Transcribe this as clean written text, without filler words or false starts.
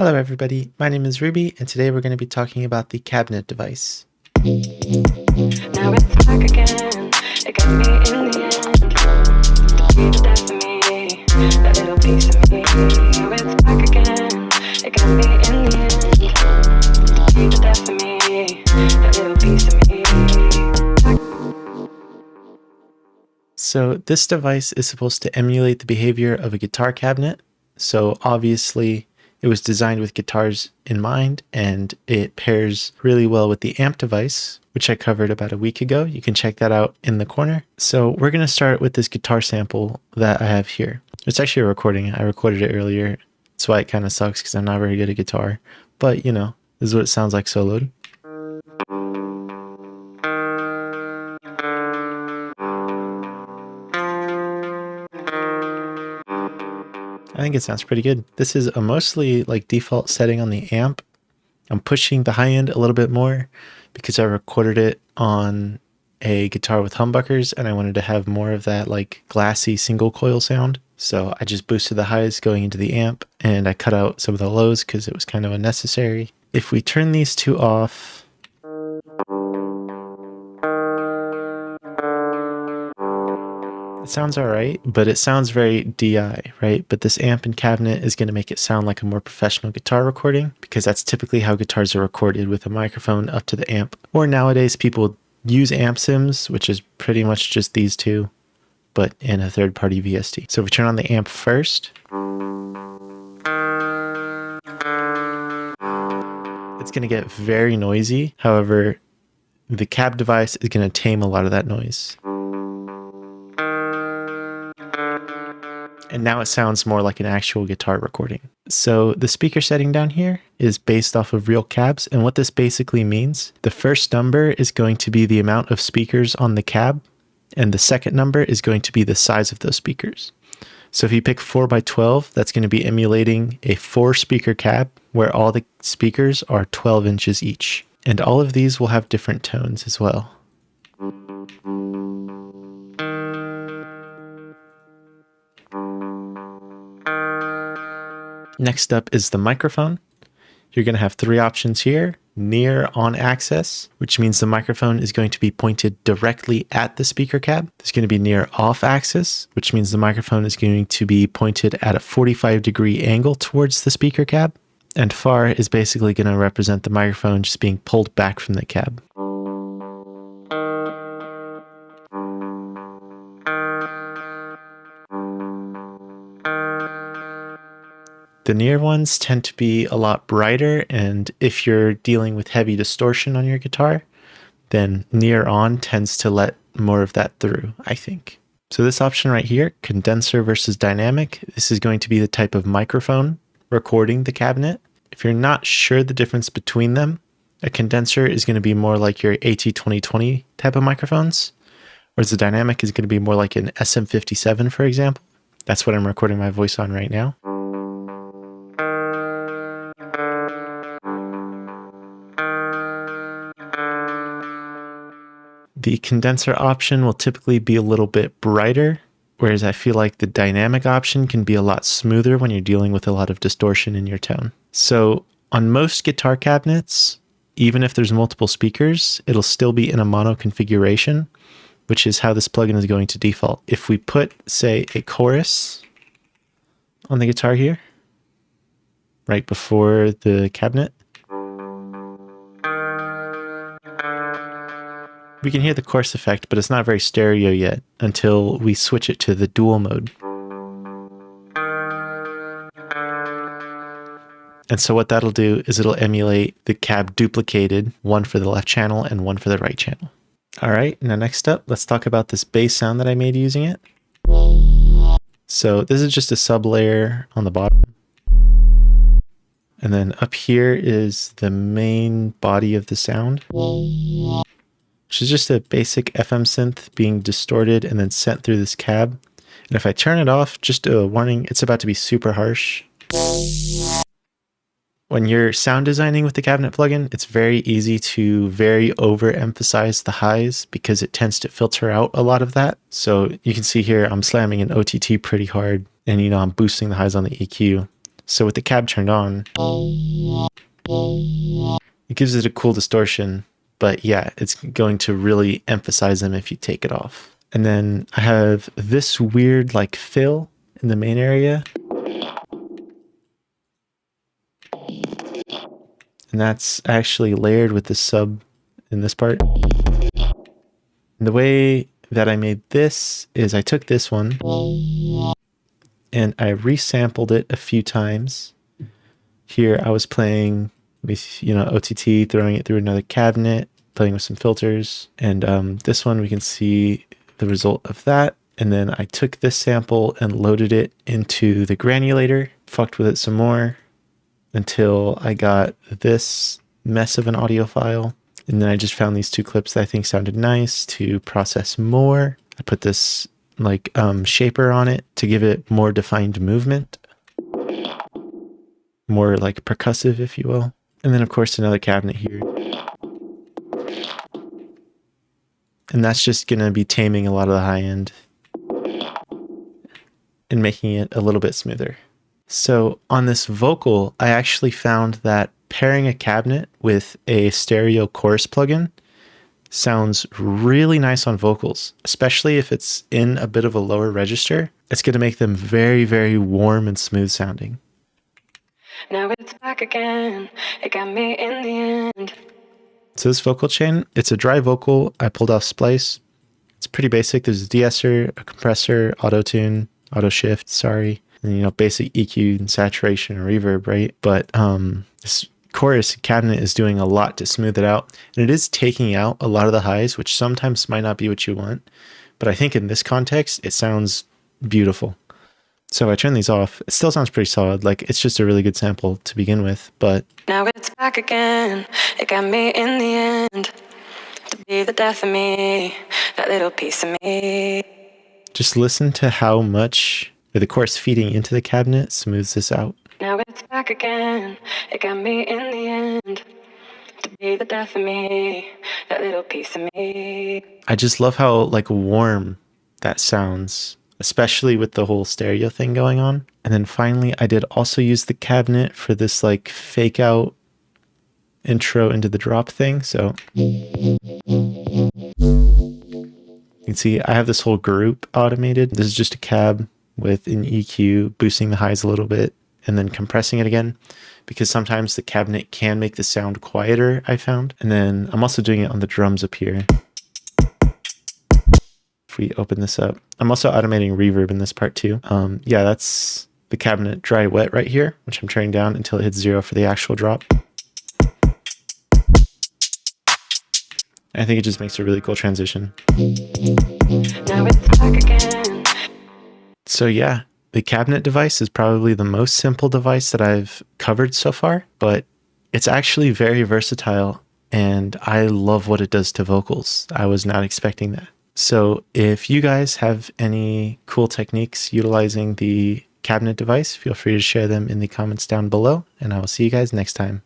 Hello everybody, my name is Ruby, and today we're going to be talking about the cabinet device. Now it's back again, it got me in the end. Keep that for me, that little piece of me. Now it's back again, it got me in the end. Keep that for me, that little piece of me. So this device is supposed to emulate the behavior of a guitar cabinet. So obviously it was designed with guitars in mind, and it pairs really well with the amp device, which I covered about a week ago. You can check that out in the corner. So we're going to start with this guitar sample that I have here. It's actually a recording. I recorded it earlier. That's why it kind of sucks, because I'm not very good at guitar. But, you know, this is what it sounds like soloed. I think it sounds pretty good. This is a mostly like default setting on the amp. I'm pushing the high end a little bit more because I recorded it on a guitar with humbuckers and I wanted to have more of that like glassy single coil sound. So I just boosted the highs going into the amp and I cut out some of the lows because it was kind of unnecessary. If we turn these two off, it sounds all right, but it sounds very DI, right? But this amp and cabinet is going to make it sound like a more professional guitar recording, because that's typically how guitars are recorded, with a microphone up to the amp. Or nowadays people use amp sims, which is pretty much just these two, but in a third-party VST. So if we turn on the amp first, it's going to get very noisy. However, the cab device is going to tame a lot of that noise. And now it sounds more like an actual guitar recording. So the speaker setting down here is based off of real cabs. And what this basically means, the first number is going to be the amount of speakers on the cab, and the second number is going to be the size of those speakers. So if you pick 4x12, that's going to be emulating a 4-speaker cab where all the speakers are 12 inches each. And all of these will have different tones as well. Next up is the microphone. You're going to have 3 options here. Near on axis, which means the microphone is going to be pointed directly at the speaker cab. There's going to be near off axis, which means the microphone is going to be pointed at a 45-degree angle towards the speaker cab. And far is basically going to represent the microphone just being pulled back from the cab. The near ones tend to be a lot brighter, and if you're dealing with heavy distortion on your guitar, then near on tends to let more of that through, I think. So this option right here, condenser versus dynamic, this is going to be the type of microphone recording the cabinet. If you're not sure the difference between them, a condenser is going to be more like your AT2020 type of microphones, whereas the dynamic is going to be more like an SM57, for example. That's what I'm recording my voice on right now. The condenser option will typically be a little bit brighter, whereas I feel like the dynamic option can be a lot smoother when you're dealing with a lot of distortion in your tone. So on most guitar cabinets, even if there's multiple speakers, it'll still be in a mono configuration, which is how this plugin is going to default. If we put, say, a chorus on the guitar here, right before the cabinet, we can hear the chorus effect, but it's not very stereo yet until we switch it to the dual mode. And so what that'll do is it'll emulate the cab duplicated, one for the left channel and one for the right channel. All right, now next up, let's talk about this bass sound that I made using it. So this is just a sub layer on the bottom. And then up here is the main body of the sound, which is just a basic FM synth being distorted and then sent through this cab. And if I turn it off, just a warning, it's about to be super harsh. When you're sound designing with the cabinet plugin, it's very easy to very overemphasize the highs because it tends to filter out a lot of that. So you can see here, I'm slamming an OTT pretty hard and, I'm boosting the highs on the EQ. So with the cab turned on, it gives it a cool distortion, but yeah, it's going to really emphasize them if you take it off. And then I have this weird like fill in the main area. And that's actually layered with the sub in this part. And the way that I made this is I took this one and I resampled it a few times. Here I was playing with, OTT, throwing it through another cabinet, playing with some filters. And this one we can see the result of that. And then I took this sample and loaded it into the granulator, fucked with it some more until I got this mess of an audio file. And then I just found these two clips that I think sounded nice to process more. I put this like shaper on it to give it more defined movement, more like percussive, if you will. And then of course another cabinet here. And that's just going to be taming a lot of the high end and making it a little bit smoother. So on this vocal, I actually found that pairing a cabinet with a stereo chorus plugin sounds really nice on vocals, especially if it's in a bit of a lower register. It's going to make them very, very warm and smooth sounding. Now it's back again. It got me in the end. So this vocal chain, it's a dry vocal. I pulled off Splice. It's pretty basic. There's a de-esser, a compressor, auto-tune, auto-shift, sorry. And, basic EQ and saturation and reverb, right? But this chorus cabinet is doing a lot to smooth it out. And it is taking out a lot of the highs, which sometimes might not be what you want. But I think in this context, it sounds beautiful. So I turn these off. It still sounds pretty solid. Like, it's just a really good sample to begin with, but... Now it's back again. It got me in the end. To be the death of me. That little piece of me. Just listen to how much the chorus feeding into the cabinet smooths this out. Now it's back again. It got me in the end. To be the death of me. That little piece of me. I just love how like warm that sounds, especially with the whole stereo thing going on. And then finally, I did also use the cabinet for this like fake out intro into the drop thing. So you can see I have this whole group automated. This is just a cab with an EQ boosting the highs a little bit and then compressing it again, because sometimes the cabinet can make the sound quieter, I found. And then I'm also doing it on the drums up here. If we open this up, I'm also automating reverb in this part too. Yeah, that's the cabinet dry wet right here, which I'm turning down until it hits 0 for the actual drop. I think it just makes a really cool transition. Now it's back again. So yeah, the cabinet device is probably the most simple device that I've covered so far, but it's actually very versatile and I love what it does to vocals. I was not expecting that. So if you guys have any cool techniques utilizing the cabinet device, feel free to share them in the comments down below, and I will see you guys next time.